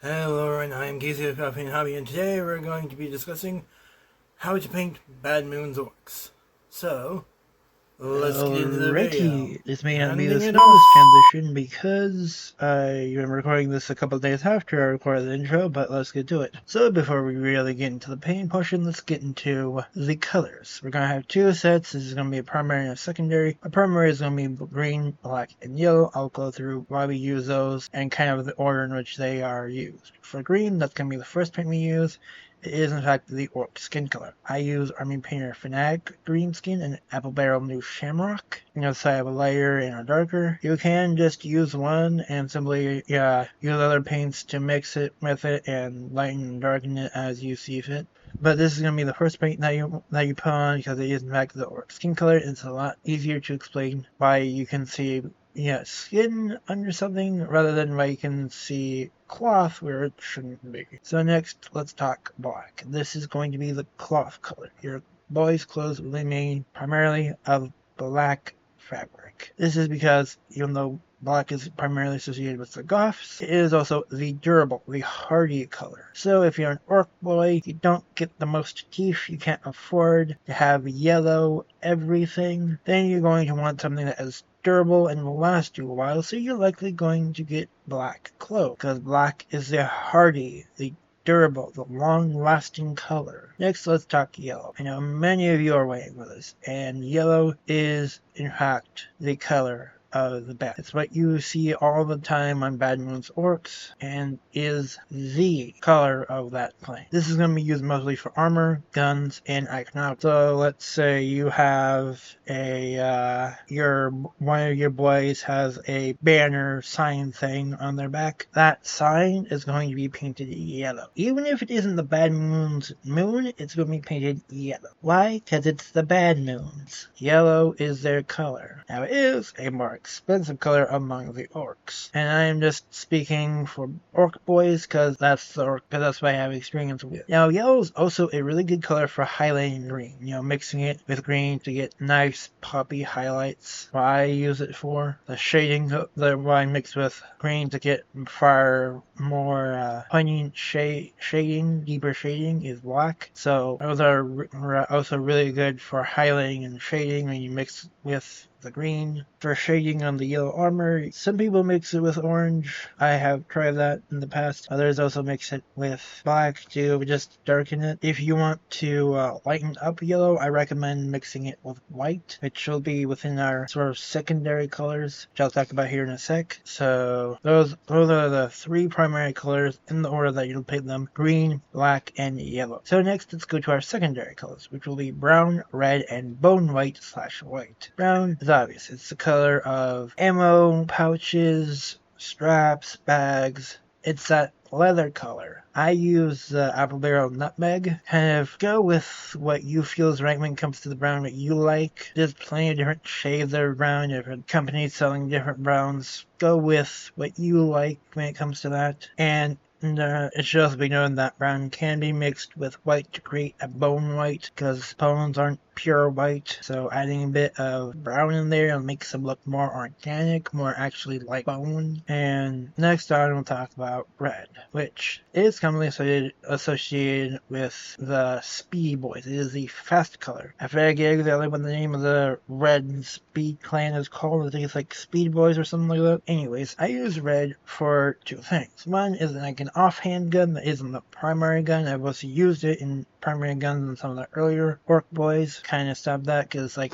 Hello, and I'm Casey of Coffee and Hobby, and today we're going to be discussing how to paint Bad Moon's Orks. So, let's get into the video. Alrighty, this may not be the Handing it smoothest off! transition because I am recording this a couple of days after I recorded the intro, but let's get to it. So before we really get into the paint portion, let's get into the colors. We're going to have two sets. This is going to be a primary and a secondary. A primary is going to be green, black, and yellow. I'll go through why we use those and kind of the order in which they are used. For green, that's going to be the first paint we use. It is in fact the Orc skin color. I use Army Painter Fanatic green skin and Apple Barrel New Shamrock. So I have a lighter and a darker. You can just use one and simply use other paints to mix it with it and lighten and darken it as you see fit. But this is going to be the first paint that you put on because it is in fact the Orc skin color. It's a lot easier to explain why you can see skin under something rather than why you can see cloth where it shouldn't be. So next, let's talk black. This is going to be the cloth color. Your boys' clothes will be made primarily of black fabric. This is because even though black is primarily associated with the Goths, it is also the durable, the hardy color. So if you're an orc boy, you don't get the most teeth, you can't afford to have yellow everything, then you're going to want something that is durable and will last you a while, so you're likely going to get black clothes, because black is the hardy, the durable, the long-lasting color. Next, let's talk yellow. I know many of you are waiting for this, and yellow is, in fact, the color of the best. It's what you see all the time on Bad Moon's Orks, and is the color of that plane. This is going to be used mostly for armor, guns, and iconography. So let's say you have one of your boys has a banner sign thing on their back. That sign is going to be painted yellow. Even if it isn't the Bad Moon's moon, it's going to be painted yellow. Why? Because it's the Bad Moons. Yellow is their color. Now it is a more expensive color among the orcs, and I am just speaking for orc boys because that's what I have experience with. Now yellow is also a really good color for highlighting green, mixing it with green to get nice poppy highlights. What I use it for, the shading, what I mix with green to get far more poignant shading, deeper shading is black. So those are also really good for highlighting and shading when you mix with the green. For shading on the yellow armor, some people mix it with orange. I have tried that in the past. Others also mix it with black to just darken it. If you want to lighten up yellow, I recommend mixing it with white, which will be within our sort of secondary colors, which I'll talk about here in a sec. So those are the three primary colors in the order that you'll paint them: green, black, and yellow. So next, let's go to our secondary colors, which will be brown, red, and bone white/white. Brown is obvious. It's the color of ammo, pouches, straps, bags. It's that leather color. I use the Apple Barrel Nutmeg. Kind of go with what you feel is right when it comes to the brown that you like. There's plenty of different shades of brown, different companies selling different browns. Go with what you like when it comes to that. And it should also be known that brown can be mixed with white to create a bone white, because bones aren't pure white, so adding a bit of brown in there makes them look more organic, more actually like bone. And next on we'll talk about red, which is commonly associated with the Speed Boys. It is the fast color. I forget exactly what the name of the red speed clan is called. I think it's like Speed Boys or something like that. Anyways, I use red for two things. One is like an offhand gun that isn't the primary gun. I've also used it in primary guns in some of the earlier Orc boys. Kind of stopped that because I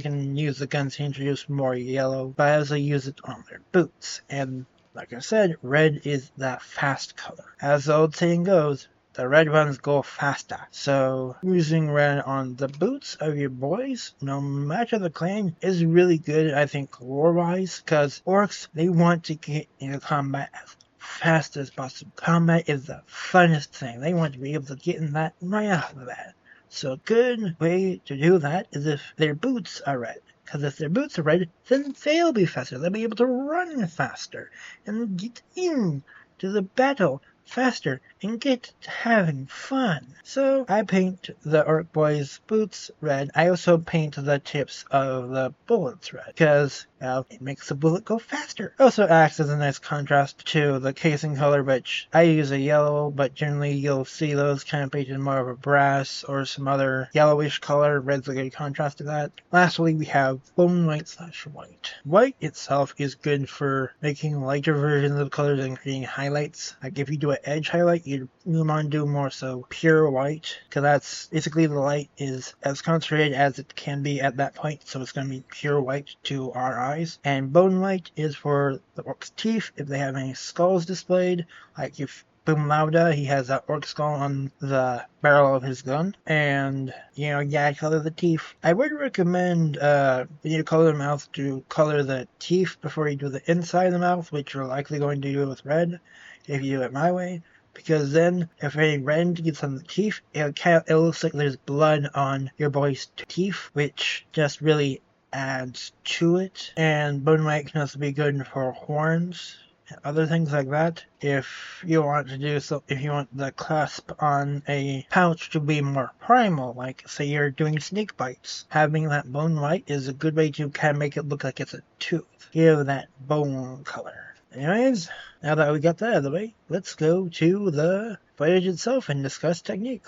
can use the guns to introduce more yellow, but I also use it on their boots. And like I said, red is that fast color. As the old saying goes, the red ones go faster. So using red on the boots of your boys, no matter the clan, is really good, I think, lore-wise, because orcs, they want to get into combat as fast as possible. Combat is the funnest thing. They want to be able to get in that right off of that. So a good way to do that is if their boots are red. Because if their boots are red, then they'll be faster. They'll be able to run faster and get into the battle faster and get to having fun. So I paint the Orc Boys' boots red. I also paint the tips of the bullets red, because It makes the bullet go faster. Also acts as a nice contrast to the casing color, which I use a yellow, but generally you'll see those kind of painted more of a brass or some other yellowish color. Red's a good contrast to that. Lastly, we have bone white/white. White itself is good for making lighter versions of colors and creating highlights. Like if you do an edge highlight, you want to do more so pure white, because that's basically the light is as concentrated as it can be at that point, so it's going to be pure white to our eyes. And bone white is for the orc's teeth, if they have any skulls displayed, like if Boom Lauda, he has that orc skull on the barrel of his gun. And, color the teeth. I would recommend, when you color the mouth, to color the teeth before you do the inside of the mouth, which you're likely going to do with red, if you do it my way. Because then, if any red gets on the teeth, it looks like there's blood on your boy's teeth, which just really adds to it. And bone white can also be good for horns, other things like that. If you want the clasp on a pouch to be more primal, like say you're doing snake bites, having that bone white is a good way to kind of make it look like it's a tooth. Give that bone color. Anyways, now that we got that out of the way, let's go to the footage itself and discuss technique.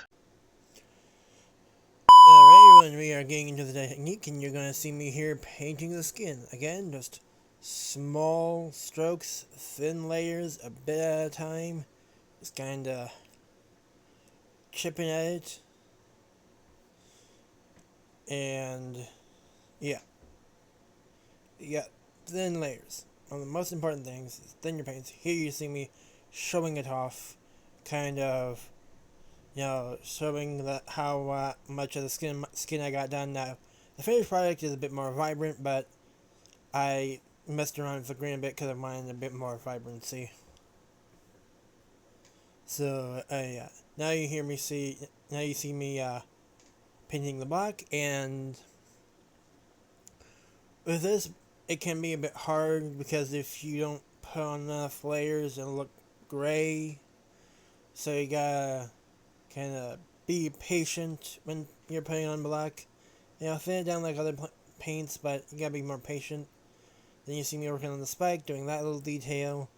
Alright everyone, we are getting into the technique and you're going to see me here painting the skin. Again, just small strokes, thin layers, a bit at a time. Just kinda chipping at it. And yeah. You got thin layers. One of the most important things is thin your paints. Here you see me showing it off, kind of, showing how much of the skin I got done. Now, the finished product is a bit more vibrant, but I messed around with the green a bit because I wanted a bit more vibrancy. So, yeah. Now you see me painting the black, and with this, it can be a bit hard because if you don't put on enough layers, it'll look gray. So you gotta kind of be patient when you're putting on black. Thin it down like other paints, but you gotta be more patient. Then you see me working on the spike, doing that little detail,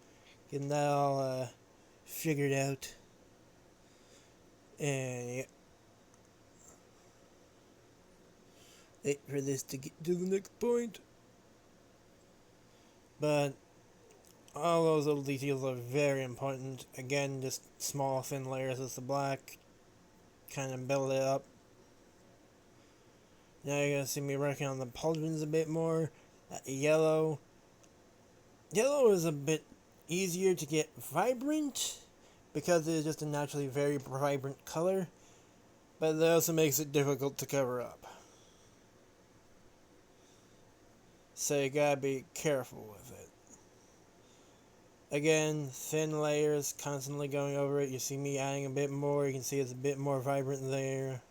getting that all figured out. And yeah. Wait for this to get to the next point. But all those little details are very important. Again, just small thin layers of the black. Kind of build it up. Now you're going to see me working on the pauldrons a bit more. Yellow. Yellow is a bit easier to get vibrant because it is just a naturally very vibrant color. But that also makes it difficult to cover up. So you gotta be careful with it. Again, thin layers, constantly going over it. You see me adding a bit more. You can see it's a bit more vibrant there.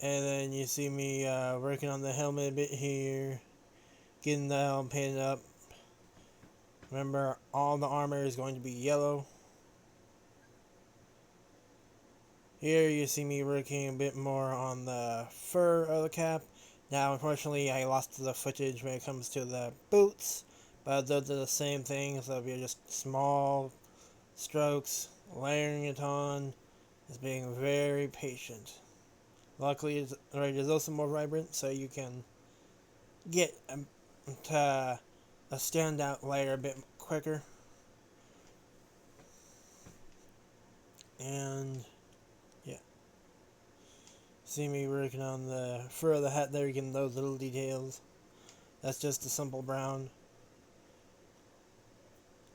And then you see me working on the helmet a bit here. Getting that all painted up. Remember, all the armor is going to be yellow. Here you see me working a bit more on the fur of the cap. Now, unfortunately, I lost the footage when it comes to the boots. But those are the same thing, so if you're just small strokes, layering it on, just being very patient. Luckily, red is also more vibrant, so you can get a standout layer a bit quicker. And yeah, see me working on the fur of the hat there, getting those little details. That's just a simple brown.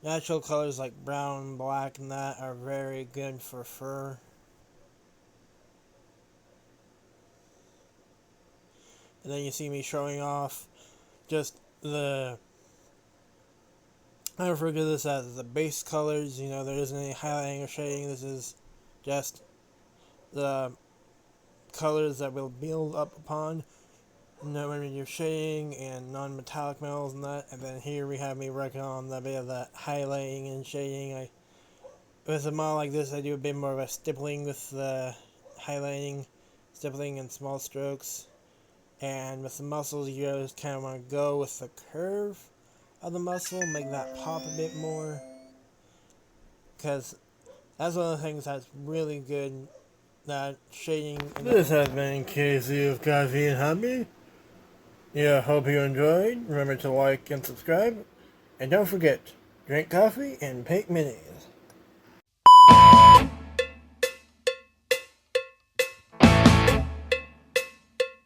Natural colors like brown, black, and that are very good for fur. And then you see me showing off just I refer to this as the base colors. There isn't any highlighting or shading. This is just the colors that we'll build up upon. When you're shading and non-metallic metals and that. And then here we have me working on a bit of the highlighting and shading. With a model like this, I do a bit more of a stippling with the highlighting, stippling and small strokes. And with the muscles, you just kind of want to go with the curve of the muscle, make that pop a bit more. Because that's one of the things that's really good, that shading. This has been Casey of Coffee and Hobby. Yeah, hope you enjoyed. Remember to like and subscribe. And don't forget, drink coffee and paint minis.